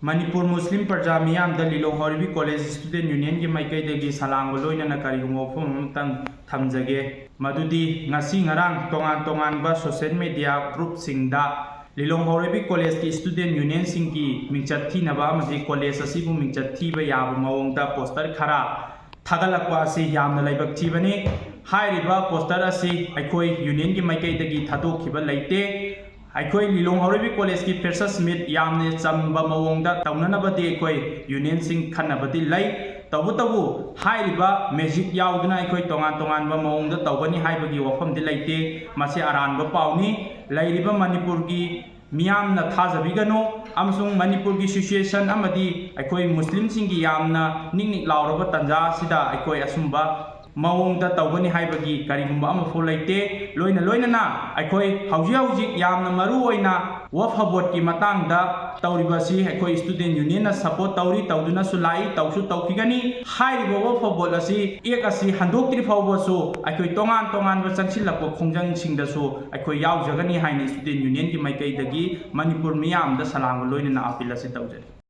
Manipur Muslim Parja Miyam da Lilong Haoreibi College Student Union ki maikaidagi salango loinana karigumba wafam amtang thamjage madudi ngasi ngarang tongan ba social media group singda Lilong Haoreibi College ki Student Union singki mingchat thinaba amadi college asibu mingchat thiba yaba mawongda poster khara thagalakpa asi yamna laibak thibani Hairiba poster asi aikoi union ki maikaidagi thadokhiba laite Haikhre Lilong Haoreibi College ki freshers meet yamne chamba mawongda taunanabadi aikoi union sing khanabadi lai tabu Hairiba magic yauduna aikoi tongan ba mawongda tawbani haibagi wafamdi laite mase aranba pauni lairiba Manipur ki miyamna thajabigano amsung Manipur ki situation amadi aikoi muslim singi yamna ningni lauraba tanja sida aikoi asumba mawongda tawbani haibagi karigumba amafu laite loina na aikoi hauji yamna maru oina wafhabot ki matangda tawribasi aikoi student union na support tawduna sulai tawsu tawkhigani hairibo wafhabot asi ek asi handoktri phawbosu aikoi tongan ba changsilakpo khongjang singdasu aikoi yaujagani haini student union ki maikaidagi Manipur miyamda salango loina na appeal asi tawjari